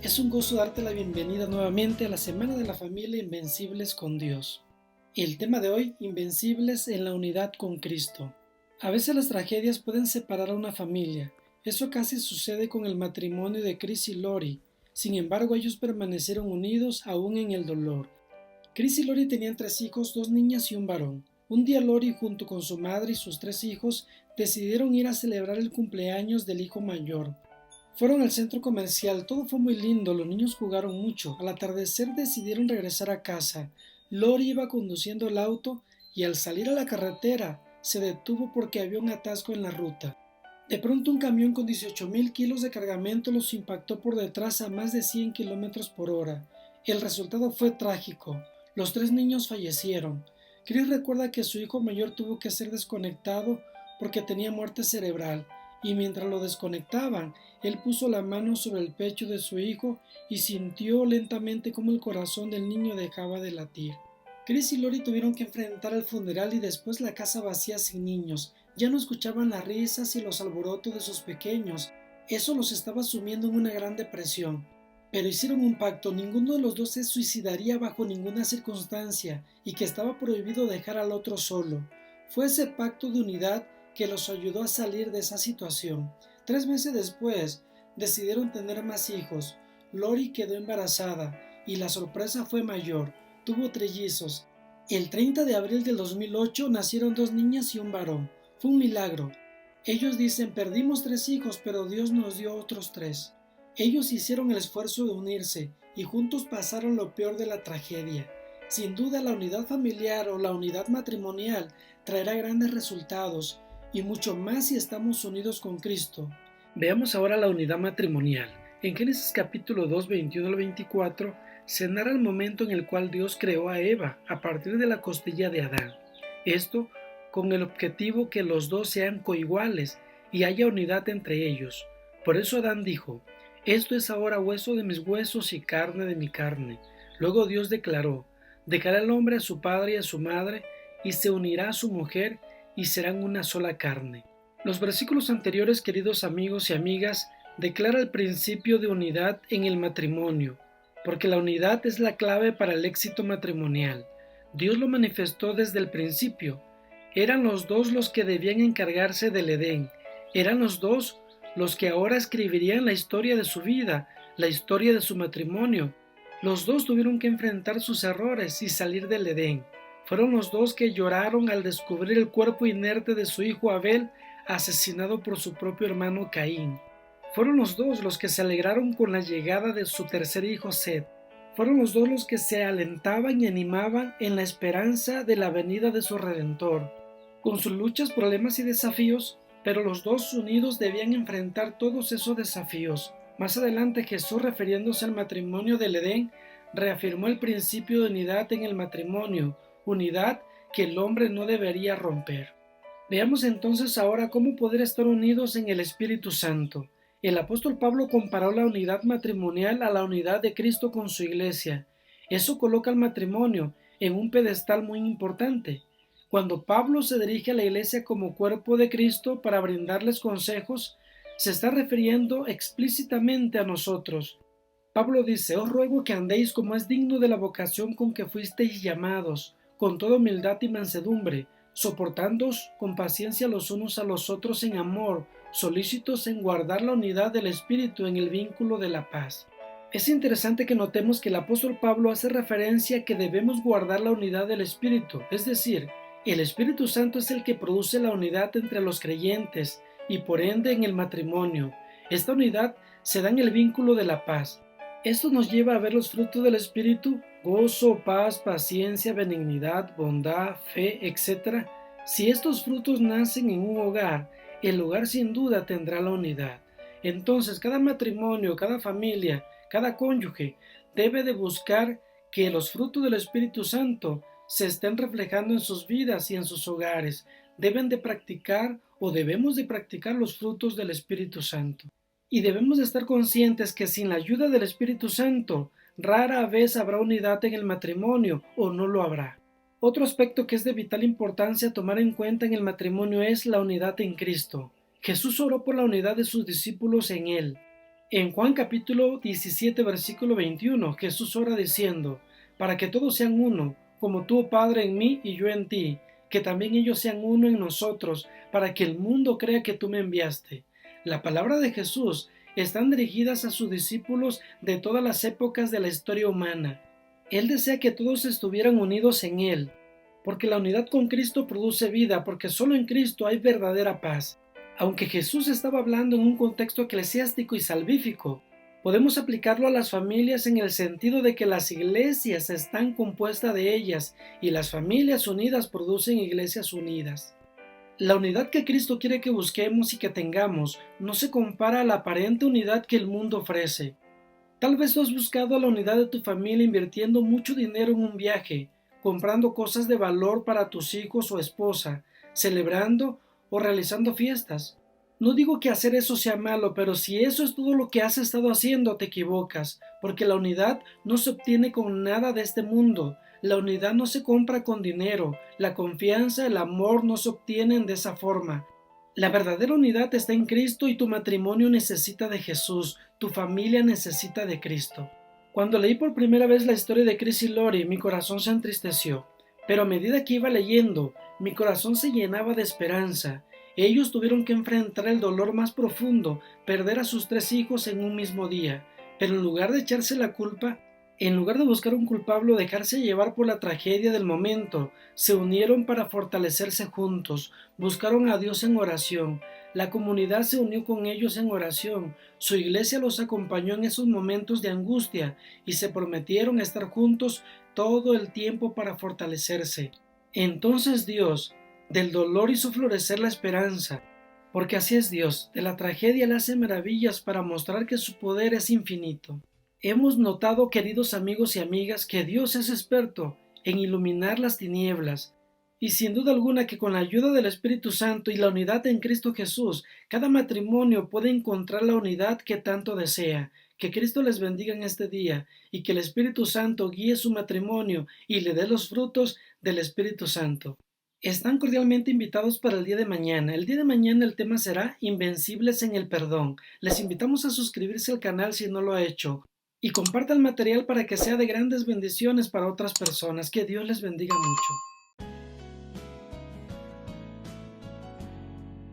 Es un gozo darte la bienvenida nuevamente a la Semana de la Familia Invencibles con Dios. El tema de hoy, Invencibles en la unidad con Cristo. A veces las tragedias pueden separar a una familia. Eso casi sucede con el matrimonio de Chris y Lori. Sin embargo, ellos permanecieron unidos aún en el dolor. Chris y Lori tenían 3 hijos, 2 niñas y un varón. Un día Lori, junto con su madre y sus 3 hijos, decidieron ir a celebrar el cumpleaños del hijo mayor. Fueron al centro comercial, todo fue muy lindo, los niños jugaron mucho. Al atardecer decidieron regresar a casa. Lori iba conduciendo el auto y al salir a la carretera se detuvo porque había un atasco en la ruta. De pronto un camión con 18,000 kilos de cargamento los impactó por detrás a más de 100 kilómetros por hora. El resultado fue trágico. Los 3 niños fallecieron. Chris recuerda que su hijo mayor tuvo que ser desconectado porque tenía muerte cerebral y mientras lo desconectaban, él puso la mano sobre el pecho de su hijo y sintió lentamente cómo el corazón del niño dejaba de latir. Chris y Lori tuvieron que enfrentar el funeral y después la casa vacía sin niños. Ya no escuchaban las risas y los alborotos de sus pequeños. Eso los estaba sumiendo en una gran depresión. Pero hicieron un pacto, ninguno de los dos se suicidaría bajo ninguna circunstancia y que estaba prohibido dejar al otro solo. Fue ese pacto de unidad que los ayudó a salir de esa situación. 3 meses después, decidieron tener más hijos. Lori quedó embarazada y la sorpresa fue mayor. Tuvo trillizos. El 30 de abril del 2008 nacieron 2 niñas y un varón. Fue un milagro. Ellos dicen, perdimos 3 hijos, pero Dios nos dio otros 3. Ellos hicieron el esfuerzo de unirse y juntos pasaron lo peor de la tragedia. Sin duda la unidad familiar o la unidad matrimonial traerá grandes resultados y mucho más si estamos unidos con Cristo. Veamos ahora la unidad matrimonial. En Génesis capítulo 2, 21 al 24, se narra el momento en el cual Dios creó a Eva a partir de la costilla de Adán. Esto con el objetivo que los dos sean coiguales y haya unidad entre ellos. Por eso Adán dijo, esto es ahora hueso de mis huesos y carne de mi carne. Luego Dios declaró, dejará el hombre a su padre y a su madre y se unirá a su mujer y serán una sola carne. Los versículos anteriores, queridos amigos y amigas, declara el principio de unidad en el matrimonio, porque la unidad es la clave para el éxito matrimonial. Dios lo manifestó desde el principio. Eran los dos los que debían encargarse del Edén. Eran los dos los que ahora escribirían la historia de su vida, la historia de su matrimonio. Los dos tuvieron que enfrentar sus errores y salir del Edén. Fueron los dos que lloraron al descubrir el cuerpo inerte de su hijo Abel asesinado por su propio hermano Caín. Fueron los dos los que se alegraron con la llegada de su tercer hijo Set. Fueron los dos los que se alentaban y animaban en la esperanza de la venida de su Redentor. Con sus luchas, problemas y desafíos, pero los dos unidos debían enfrentar todos esos desafíos. Más adelante Jesús, refiriéndose al matrimonio del Edén, reafirmó el principio de unidad en el matrimonio, unidad que el hombre no debería romper. Veamos entonces ahora cómo poder estar unidos en el Espíritu Santo. El apóstol Pablo comparó la unidad matrimonial a la unidad de Cristo con su iglesia. Eso coloca al matrimonio en un pedestal muy importante. Cuando Pablo se dirige a la iglesia como cuerpo de Cristo para brindarles consejos, se está refiriendo explícitamente a nosotros. Pablo dice, os ruego que andéis como es digno de la vocación con que fuisteis llamados, con toda humildad y mansedumbre, soportándoos con paciencia los unos a los otros en amor, solícitos en guardar la unidad del Espíritu en el vínculo de la paz. Es interesante que notemos que el apóstol Pablo hace referencia a que debemos guardar la unidad del Espíritu, es decir, el Espíritu Santo es el que produce la unidad entre los creyentes y por ende en el matrimonio. Esta unidad se da en el vínculo de la paz. Esto nos lleva a ver los frutos del Espíritu, gozo, paz, paciencia, benignidad, bondad, fe, etc. Si estos frutos nacen en un hogar, el hogar sin duda tendrá la unidad. Entonces, cada matrimonio, cada familia, cada cónyuge debe de buscar que los frutos del Espíritu Santo se estén reflejando en sus vidas y en sus hogares. Deben de practicar o debemos de practicar los frutos del Espíritu Santo. Y debemos de estar conscientes que sin la ayuda del Espíritu Santo, rara vez habrá unidad en el matrimonio o no lo habrá. Otro aspecto que es de vital importancia tomar en cuenta en el matrimonio es la unidad en Cristo. Jesús oró por la unidad de sus discípulos en Él. En Juan capítulo 17, versículo 21, Jesús ora diciendo, para que todos sean uno, como tú, Padre, en mí y yo en ti, que también ellos sean uno en nosotros, para que el mundo crea que tú me enviaste. La palabra de Jesús están dirigidas a sus discípulos de todas las épocas de la historia humana. Él desea que todos estuvieran unidos en Él, porque la unidad con Cristo produce vida, porque solo en Cristo hay verdadera paz. Aunque Jesús estaba hablando en un contexto eclesiástico y salvífico, podemos aplicarlo a las familias en el sentido de que las iglesias están compuestas de ellas y las familias unidas producen iglesias unidas. La unidad que Cristo quiere que busquemos y que tengamos no se compara a la aparente unidad que el mundo ofrece. Tal vez tú has buscado la unidad de tu familia invirtiendo mucho dinero en un viaje, comprando cosas de valor para tus hijos o esposa, celebrando o realizando fiestas. No digo que hacer eso sea malo, pero si eso es todo lo que has estado haciendo, te equivocas, porque la unidad no se obtiene con nada de este mundo. La unidad no se compra con dinero, la confianza, el amor no se obtienen de esa forma. La verdadera unidad está en Cristo y tu matrimonio necesita de Jesús, tu familia necesita de Cristo. Cuando leí por primera vez la historia de Chris y Lori, mi corazón se entristeció, pero a medida que iba leyendo, mi corazón se llenaba de esperanza. Ellos tuvieron que enfrentar el dolor más profundo, perder a sus 3 hijos en un mismo día, pero en lugar de echarse la culpa, en lugar de buscar un culpable o dejarse llevar por la tragedia del momento, se unieron para fortalecerse juntos, buscaron a Dios en oración. La comunidad se unió con ellos en oración, su iglesia los acompañó en esos momentos de angustia y se prometieron estar juntos todo el tiempo para fortalecerse. Entonces Dios, del dolor hizo florecer la esperanza, porque así es Dios, de la tragedia Él hace maravillas para mostrar que su poder es infinito. Hemos notado, queridos amigos y amigas, que Dios es experto en iluminar las tinieblas, y sin duda alguna que con la ayuda del Espíritu Santo y la unidad en Cristo Jesús, cada matrimonio puede encontrar la unidad que tanto desea. Que Cristo les bendiga en este día y que el Espíritu Santo guíe su matrimonio y le dé los frutos del Espíritu Santo. Están cordialmente invitados para el día de mañana. El día de mañana el tema será Invencibles en el perdón. Les invitamos a suscribirse al canal si no lo ha hecho y comparta el material para que sea de grandes bendiciones para otras personas. Que Dios les bendiga mucho.